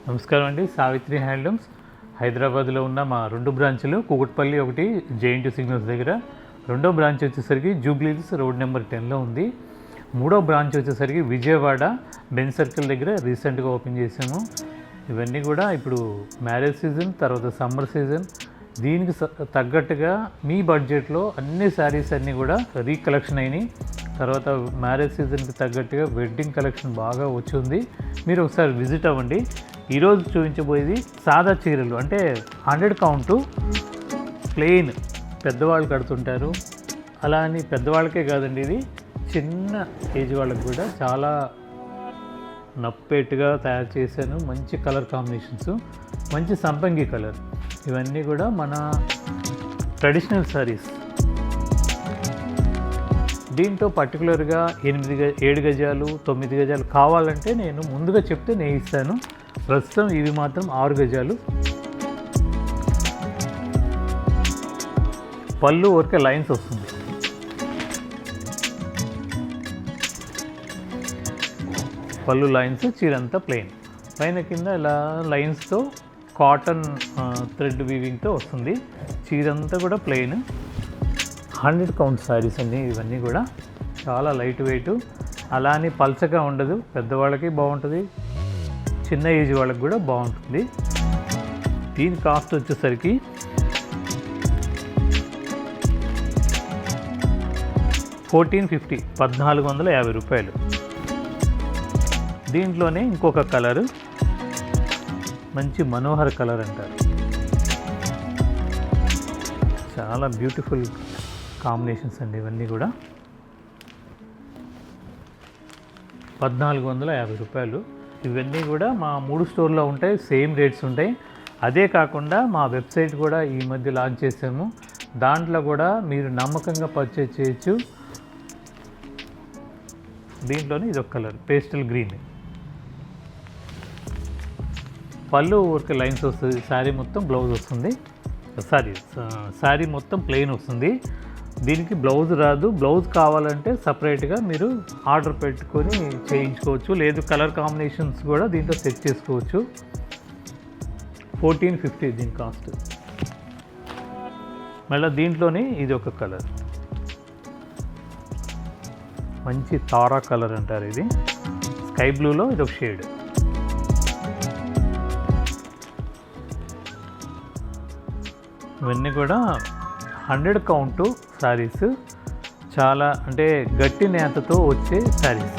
నమస్కారం అండి. సావిత్రి హ్యాండ్లూమ్స్ హైదరాబాద్లో ఉన్న మా 2 బ్రాంచ్లు, కూకట్పల్లి ఒకటి జేఎన్టీ సిగ్నల్స్ దగ్గర, రెండో బ్రాంచ్ వచ్చేసరికి జూబ్లీహిల్స్ రోడ్ నెంబర్ 10లో ఉంది. మూడో బ్రాంచ్ వచ్చేసరికి విజయవాడ బెంజ్ సర్కిల్ దగ్గర రీసెంట్గా ఓపెన్ చేసాము. ఇవన్నీ కూడా ఇప్పుడు మ్యారేజ్ సీజన్, తర్వాత సమ్మర్ సీజన్, దీనికి తగ్గట్టుగా మీ బడ్జెట్లో అన్ని శారీస్ అన్నీ కూడా రీకలెక్షన్ అయినాయి. తర్వాత మ్యారేజ్ సీజన్కి తగ్గట్టుగా వెడ్డింగ్ కలెక్షన్ బాగా వచ్చింది. మీరు ఒకసారి విజిట్ అవ్వండి. ఈరోజు చూపించబోయేది సాదా చీరలు, అంటే 100 కౌంటు ప్లెయిన్ పెద్దవాళ్ళు కడుతుంటారు. అలా అని పెద్దవాళ్ళకే కాదండి, ఇది చిన్న ఏజ్ వాళ్ళకి కూడా చాలా నప్పేట్టుగా తయారు చేశాను. మంచి కలర్ కాంబినేషన్స్, మంచి సంపంగి కలర్, ఇవన్నీ కూడా మన ట్రెడిషనల్ సారీస్. దీంట్లో పర్టికులర్గా 7 గజాలు 9 గజాలు కావాలంటే నేను ముందుగా చెప్తే నేను ఇస్తాను. ప్రస్తుతం ఇవి మాత్రం 6 గజాలు. పళ్ళు ఊరికే లైన్స్ వస్తుంది. పళ్ళు లైన్స్, చీరంతా ప్లెయిన్, పైన కింద ఇలా లైన్స్తో కాటన్ థ్రెడ్ వీవింగ్తో వస్తుంది. చీరంతా కూడా ప్లెయిన్. 100 కౌంట్ శారీస్ అండి ఇవన్నీ కూడా. చాలా లైట్ వెయిట్, అలా అని పల్చగా ఉండదు. పెద్దవాళ్ళకి బాగుంటుంది, చిన్న ఏజ్ వాళ్ళకి కూడా బాగుంటుంది. దీని కాస్ట్ వచ్చేసరికి ₹1450 రూపాయలు. దీంట్లోనే ఇంకొక కలరు, మంచి మనోహర కలర్ అంటారు. చాలా బ్యూటిఫుల్ కాంబినేషన్స్ అండి ఇవన్నీ కూడా. ₹1450. ఇవన్నీ కూడా మా 3 స్టోర్లో ఉంటాయి, సేమ్ రేట్స్ ఉంటాయి. అదే కాకుండా మా వెబ్సైట్ కూడా ఈ మధ్య లాంచ్ చేసాము. దాంట్లో కూడా మీరు నమ్మకంగా పర్చేజ్ చేయొచ్చు. దీంట్లోనే ఇదొక కలర్, పేస్టల్ గ్రీన్. పళ్ళు ఊరికి లైన్స్ వస్తుంది. శారీ మొత్తం బ్లౌజ్ వస్తుంది. శారీ మొత్తం ప్లెయిన్ వస్తుంది. దీనికి బ్లౌజ్ రాదు. బ్లౌజ్ కావాలంటే సపరేట్గా మీరు ఆర్డర్ పెట్టుకొని చేయించుకోవచ్చు, లేదు కలర్ కాంబినేషన్స్ కూడా దీంట్లో సెట్ చేసుకోవచ్చు. 1450 దీని కాస్ట్. మళ్ళీ దీంట్లోనే ఇది ఒక కలర్, మంచి తారా కలర్ అంటారు. ఇది స్కై బ్లూలో ఇది ఒక షేడ్. ఇవన్నీ కూడా 100 కౌంటు శారీస్. చాలా అంటే గట్టి నేతతో వచ్చే శారీస్.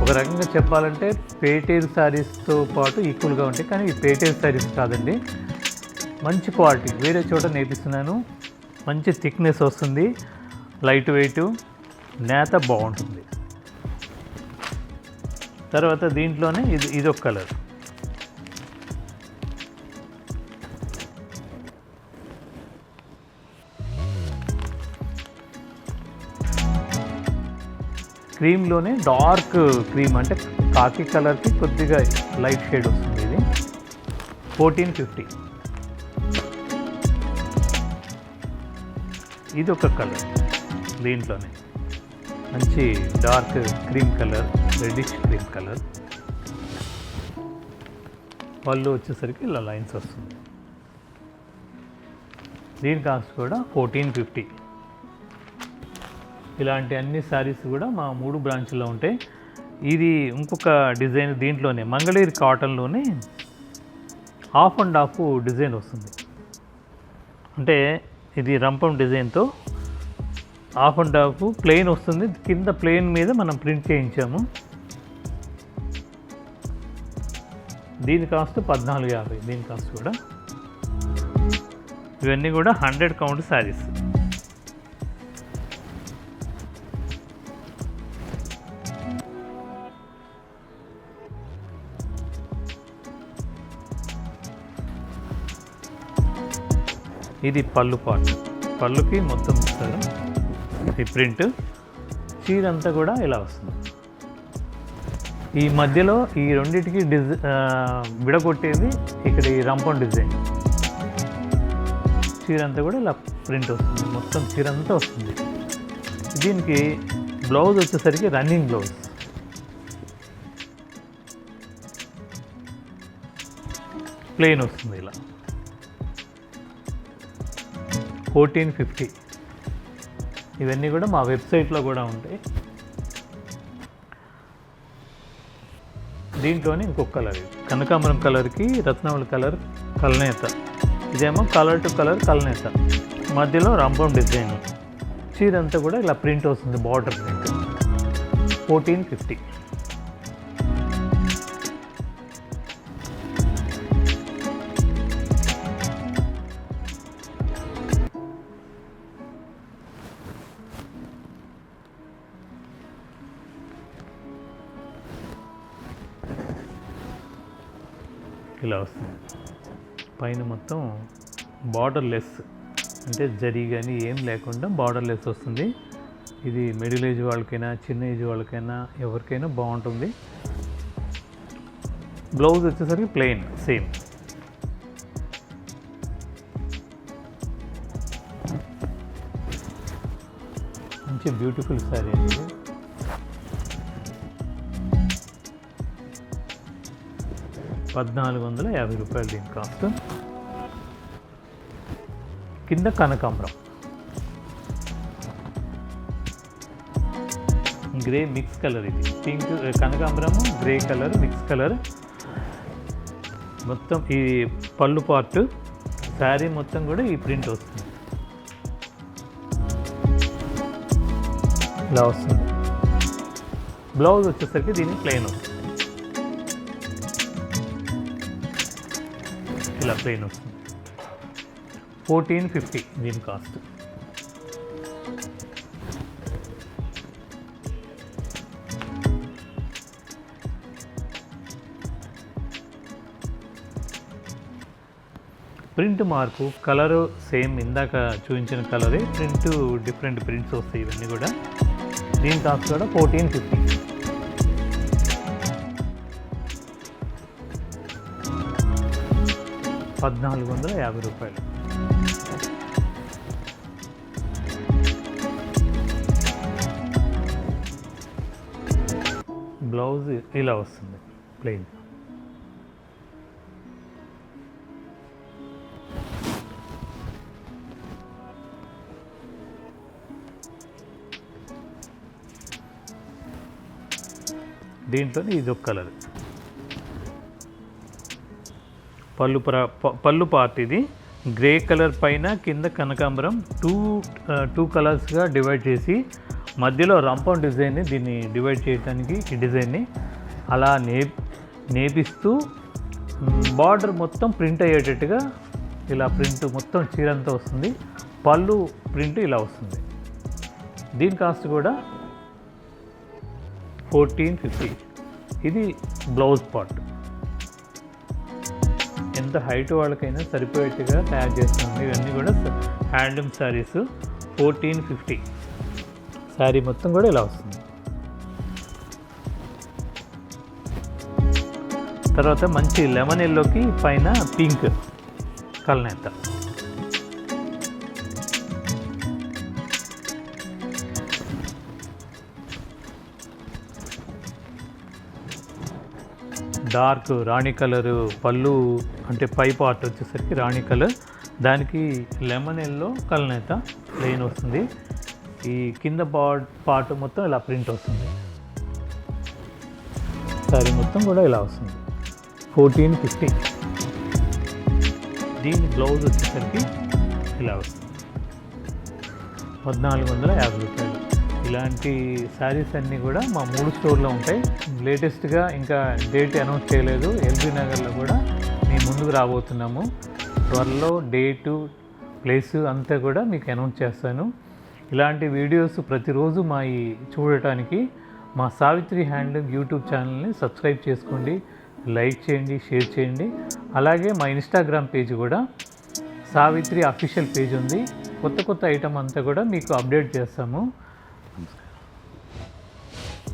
ఒక రకంగా చెప్పాలంటే పేటేరు శారీస్తో పాటు ఈక్వల్గా ఉంటాయి, కానీ ఈ పేటేరు శారీస్ కాదండి. మంచి క్వాలిటీ, వేరే చోట నేర్పిస్తున్నాను. మంచి థిక్నెస్ వస్తుంది, లైట్ వెయిట్, నేత బాగుంటుంది. తర్వాత దీంట్లోనే ఇదొక కలర్, క్రీమ్లోనే డార్క్ క్రీమ్, అంటే కాకి కలర్కి కొద్దిగా లైట్ షేడ్ వస్తుంది. ఇది 1450. ఇది ఒక కలర్, దీంట్లోనే మంచి dark cream colour, reddish cream colour. పళ్ళు వచ్చేసరికి ఇలా లైన్స్ వస్తుంది. దీని కాస్ట్ కూడా 1450. ఇలాంటి అన్ని శారీస్ కూడా మా 3 బ్రాంచ్లో ఉంటాయి. ఇది ఇంకొక డిజైన్, దీంట్లోనే మంగళగిరి కాటన్లోనే హాఫ్ అండ్ హాఫ్ డిజైన్ వస్తుంది. అంటే ఇది రంపం డిజైన్తో హాఫ్ అండ్ హాఫ్ ప్లెయిన్ వస్తుంది. కింద ప్లెయిన్ మీద మనం ప్రింట్ చేయించాము. దీని కాస్ట్ 1450. దీని కాస్ట్ కూడా. ఇవన్నీ కూడా 100 కౌంట్ శారీస్. ఇది పళ్ళు పార్ట్, పళ్ళుకి మొత్తం ఇస్తారు ఈ ప్రింట్. చీర అంతా కూడా ఇలా వస్తుంది. ఈ మధ్యలో ఈ రెండింటికి విడగొట్టేది ఇక్కడ ఈ రంపం డిజైన్. చీర అంతా కూడా ఇలా ప్రింట్ వస్తుంది, మొత్తం చీర అంతా వస్తుంది. దీనికి బ్లౌజ్ వచ్చేసరికి రన్నింగ్ బ్లౌజ్. ప్లెయిన్ వస్తుంది ఇలా 1450. ఇవన్నీ కూడా మా వెబ్సైట్లో కూడా ఉంటాయి. దీంట్లోనే ఇంకొక కలర్, కనకాంబరం కలర్కి రత్నావళి కలర్ కలనేత. ఇదేమో కలర్ టు కలర్ కలనేత, మధ్యలో రంపం డిజైన్. చీర అంతా కూడా ఇలా ప్రింట్ వస్తుంది, బార్డర్ ప్రింట్. 1450. ఇలా వస్తుంది. పైన మొత్తం బార్డర్ లెస్, అంటే జరీ కానీ ఏం లేకుండా బార్డర్ లెస్ వస్తుంది. ఇది మిడిల్ ఏజ్ వాళ్ళకైనా చిన్న ఏజ్ వాళ్ళకైనా ఎవరికైనా బాగుంటుంది. బ్లౌజ్ వచ్చేసరికి ప్లెయిన్ సేమ్. మంచి బ్యూటిఫుల్ శారీ అండి. ₹1450 దీని కాస్ట్. కింద కనకాంబరం గ్రే మిక్స్ కలర్, ఇది పింక్ కనకాంబరము గ్రే కలర్ మిక్స్ కలర్. మొత్తం ఈ పళ్ళు పార్ట్, శారీ మొత్తం కూడా ఈ ప్రింట్ వస్తుంది, ఇలా వస్తుంది. బ్లౌజ్ వచ్చేసరికి దీనికి ప్లెయిన్ వస్తుంది, ఇలా ప్లెయిన్ వస్తుంది. 1450 దీని కాస్ట్. ప్రింట్ మార్పు, కలరు సేమ్ ఇందాక చూపించిన కలరే, ప్రింట్ డిఫరెంట్ ప్రింట్స్ వస్తాయి ఇవన్నీ కూడా. దీని కాస్ట్ కూడా 1450. ₹1450. బ్లౌజ్ ఇలా వస్తుంది ప్లెయిన్. దీంట్లో ఇది ఒక కలర్, పళ్ళు పార్ట్. ఇది గ్రే కలర్ పైన కింద కనకాంబరం, టూ కలర్స్గా డివైడ్ చేసి మధ్యలో రంపం డిజైన్ని, దీన్ని డివైడ్ చేయడానికి ఈ డిజైన్ని అలా నేపిస్తూ బార్డర్ మొత్తం ప్రింట్ అయ్యేటట్టుగా ఇలా ప్రింట్ మొత్తం చీరంతా వస్తుంది. పళ్ళు ప్రింట్ ఇలా వస్తుంది. దీని కాస్ట్ కూడా 1450. ఇది బ్లౌజ్ పార్ట్. ఎంత హైట్ వాళ్ళకైనా సరిపోయేట్టుగా తయారు చేస్తుంది. ఇవన్నీ కూడా హ్యాండ్లూమ్ శారీస్. 1450. శారీ మొత్తం కూడా ఇలా వస్తుంది. తర్వాత మంచి లెమన్ ఎల్లోకి పైన పింక్ కలనేత. డార్క్ రాణి కలరు పళ్ళు, అంటే పై పార్ట్ వచ్చేసరికి రాణి కలర్, దానికి లెమన్ ఎల్లో కలనేత ప్లెయిన్ వస్తుంది. ఈ కింద పార్ట్ మొత్తం ఇలా ప్రింట్ వస్తుంది. సారీ మొత్తం కూడా ఇలా వస్తుంది. 1450. దీని బ్లౌజ్ వచ్చేసరికి ఇలా వస్తుంది. ₹1450. ఇలాంటి శారీస్ అన్నీ కూడా మా 3 స్టోర్లో ఉంటాయి. లేటెస్ట్గా ఇంకా డేట్ అనౌన్స్ చేయలేదు, ఎల్బీ నగర్లో కూడా మేము ముందుకు రాబోతున్నాము. త్వరలో డేటు ప్లేసు అంతా కూడా మీకు అనౌన్స్ చేస్తాను. ఇలాంటి వీడియోస్ ప్రతిరోజు మా చూడటానికి మా సావిత్రి హ్యాండ్లూమ్ యూట్యూబ్ ఛానల్ని సబ్స్క్రైబ్ చేసుకోండి, లైక్ చేయండి, షేర్ చేయండి. అలాగే మా ఇన్స్టాగ్రామ్ పేజ్ కూడా సావిత్రి అఫీషియల్ పేజ్ ఉంది. కొత్త ఐటమ్ అంతా కూడా మీకు అప్డేట్ చేస్తాము.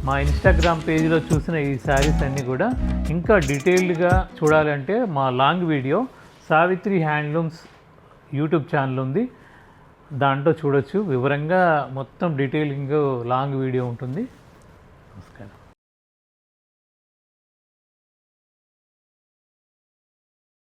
మా ఇన్స్టాగ్రామ్ పేజ్లో చూసిన ఈ శారీస్ అన్నీ కూడా ఇంకా డీటెయిల్డ్గా చూడాలంటే మా long video Savitri handlooms YouTube channel ఉంది, దాంట్లో చూడొచ్చు. వివరంగా మొత్తం డీటెయిలింగ్ లాంగ్ వీడియో ఉంటుంది. నమస్కారం.